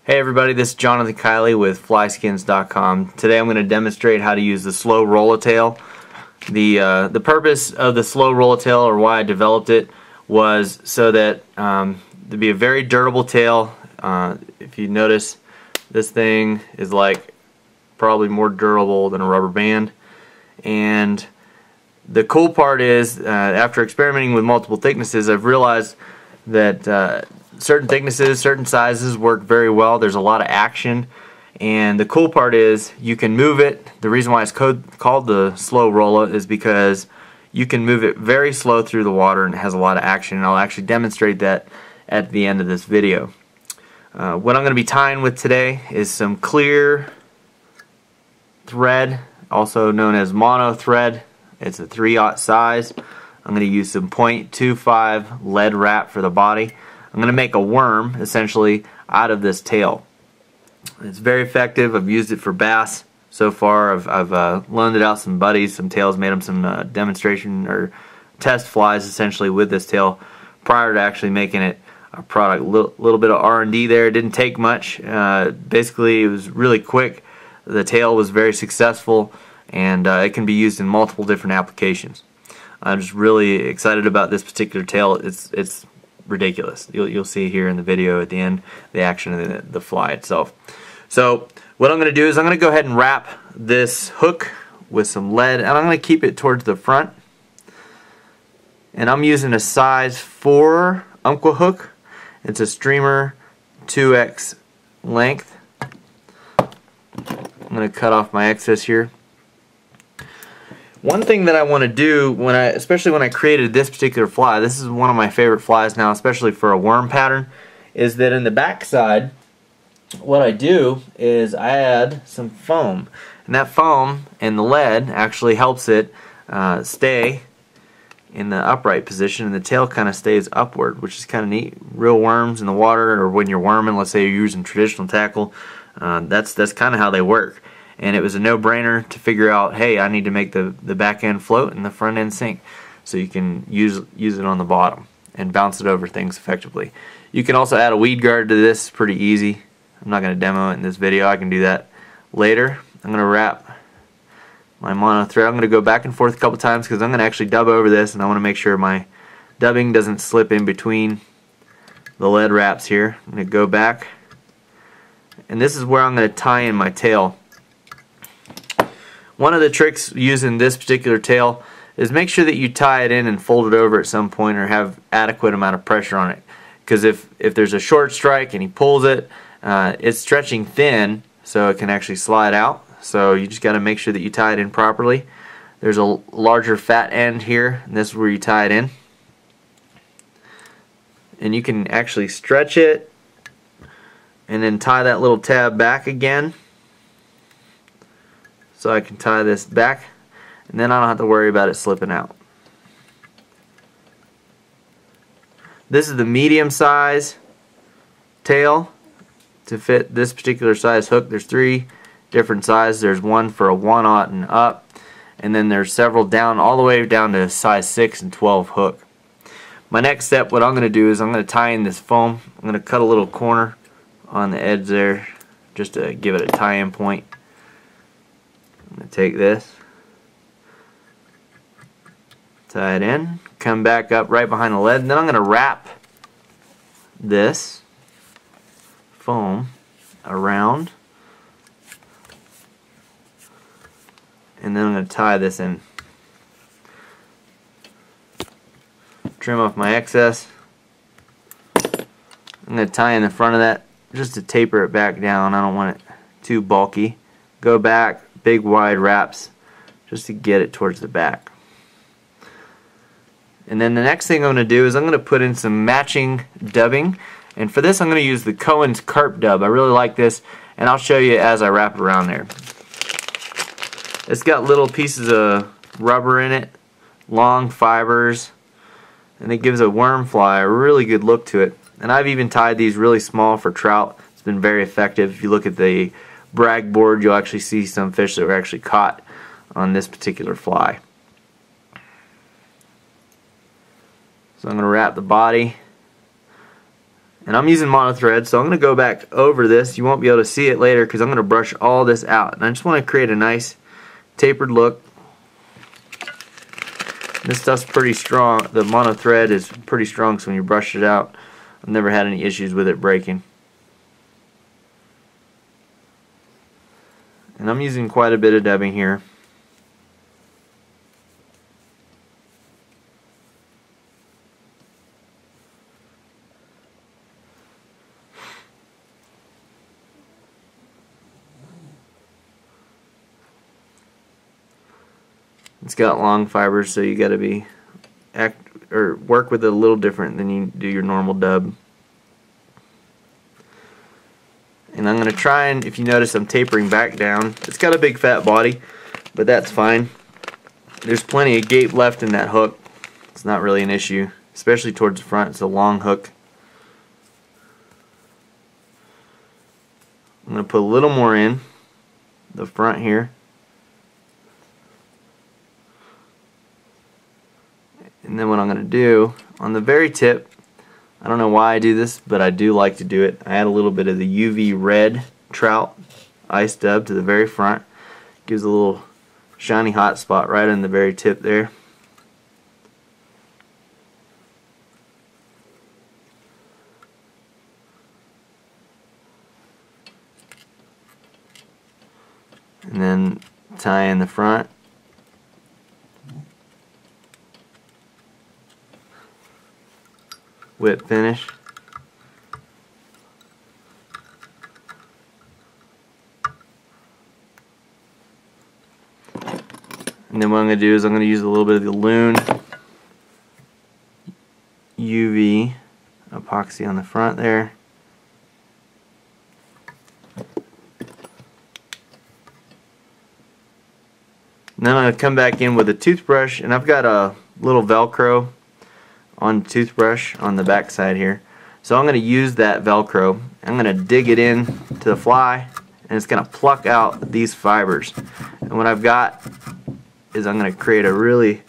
Hey everybody, this is Jonathan Kiley with FlySkins.com. Today I'm going to demonstrate how to use the slow roller tail. The purpose of the slow roller tail, or why I developed it, was so that there'd be a very durable tail. If you notice, this thing is like probably more durable than a rubber band. And the cool part is, after experimenting with multiple thicknesses, I've realized that certain thicknesses, certain sizes work very well. There's a lot of action, and the cool part is you can move it. The reason why it's called the slow Rolla is because you can move it very slow through the water, and it has a lot of action, and I'll actually demonstrate that at the end of this video. What I'm going to be tying with today is some clear thread, also known as mono thread. It's a 3/0 size. I'm going to use some .25 lead wrap for the body. I'm going to make a worm, essentially, out of this tail. It's very effective. I've used it for bass so far. I've loaned it out some buddies, some tails, made them some demonstration or test flies, essentially, with this tail prior to actually making it a product. Little bit of R&D there. It didn't take much. Basically, it was really quick. The tail was very successful, and it can be used in multiple different applications. I'm just really excited about this particular tail. It's ridiculous. You'll see here in the video at the end the action of the fly itself. So what I'm going to do is I'm going to go ahead and wrap this hook with some lead, and I'm going to keep it towards the front. And I'm using a size 4 Umpqua hook. It's a streamer 2x length. I'm going to cut off my excess here. One thing that I want to do, especially when I created this particular fly, this is one of my favorite flies now, especially for a worm pattern, is that in the back side, what I do is I add some foam. And that foam and the lead actually helps it stay in the upright position, and the tail kind of stays upward, which is kind of neat. Real worms in the water, or when you're worming, let's say you're using traditional tackle, that's kind of how they work. And it was a no-brainer to figure out, hey, I need to make the back end float and the front end sink, so you can use it on the bottom and bounce it over things effectively. You can also add a weed guard to this. Pretty easy. I'm not going to demo it in this video. I can do that later. I'm going to wrap my mono thread. I'm going to go back and forth a couple times because I'm going to actually dub over this, and I want to make sure my dubbing doesn't slip in between the lead wraps here. I'm going to go back, and this is where I'm going to tie in my tail. One of the tricks using this particular tail is make sure that you tie it in and fold it over at some point, or have adequate amount of pressure on it. Because if there's a short strike and he pulls it, it's stretching thin, so it can actually slide out. So you just got to make sure that you tie it in properly. There's a larger fat end here, and this is where you tie it in. And you can actually stretch it and then tie that little tab back again. So I can tie this back, and then I don't have to worry about it slipping out. This is the medium size tail to fit this particular size hook. There's 3 different sizes. There's one for a 1/0 and up, and then there's several down, all the way down to size 6 and 12 hook. My next step, what I'm going to do is I'm going to tie in this foam. I'm going to cut a little corner on the edge there just to give it a tie-in point. I'm going to take this, tie it in, come back up right behind the lead, and then I'm going to wrap this foam around, and then I'm going to tie this in. Trim off my excess. I'm going to tie in the front of that just to taper it back down. I don't want it too bulky. Go back, big wide wraps just to get it towards the back. And then the next thing I'm going to do is I'm going to put in some matching dubbing, and for this I'm going to use the Cohen's Carp Dub. I really like this, and I'll show you as I wrap it around there. It's got little pieces of rubber in it, long fibers, and it gives a worm fly a really good look to it. And I've even tied these really small for trout. It's been very effective. If you look at the brag board, you'll actually see some fish that were actually caught on this particular fly. So I'm going to wrap the body, and And I'm using mono thread, so I'm going to go back over this. You won't be able to see it later because I'm going to brush all this out. And I just want to create a nice tapered look. This stuff's pretty strong. The mono thread is pretty strong, so when you brush it out, I've never had any issues with it breaking. And I'm using quite a bit of dubbing here. It's got long fibers, so you got to work with it a little different than you do your normal dub. And I'm going to try and, if you notice, I'm tapering back down. It's got a big fat body, but that's fine. There's plenty of gape left in that hook. It's not really an issue, especially towards the front. It's a long hook. I'm going to put a little more in the front here. And then what I'm going to do, on the very tip, I don't know why I do this, but I do like to do it. I add a little bit of the UV red trout ice dub to the very front. Gives a little shiny hot spot right on the very tip there. And then tie in the front. Whip finish. And then what I'm going to do is I'm going to use a little bit of the Loon UV epoxy on the front there. And then I'm going to come back in with a toothbrush, and I've got a little Velcro on the toothbrush on the back side here. So I'm going to use that Velcro. I'm going to dig it in to the fly, and it's going to pluck out these fibers. And what I've got is I'm going to create a really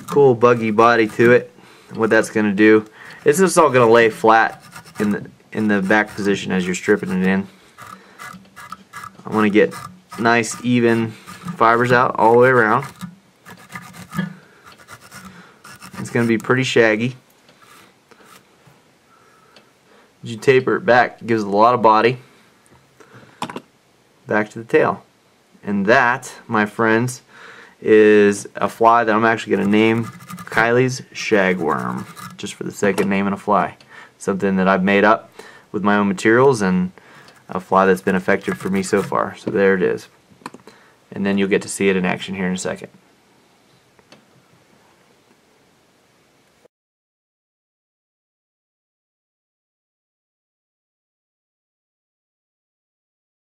cool buggy body to it. And what that's going to do, it's just all going to lay flat in the back position as you're stripping it in. I want to get nice even fibers out all the way around. It's going to be pretty shaggy. As you taper it back, it gives it a lot of body back to the tail. And that, my friends, is a fly that I'm actually going to name Kiley's Shagworm, just for the sake of naming a fly. Something that I've made up with my own materials, and a fly that's been effective for me so far. So there it is. And then you'll get to see it in action here in a second.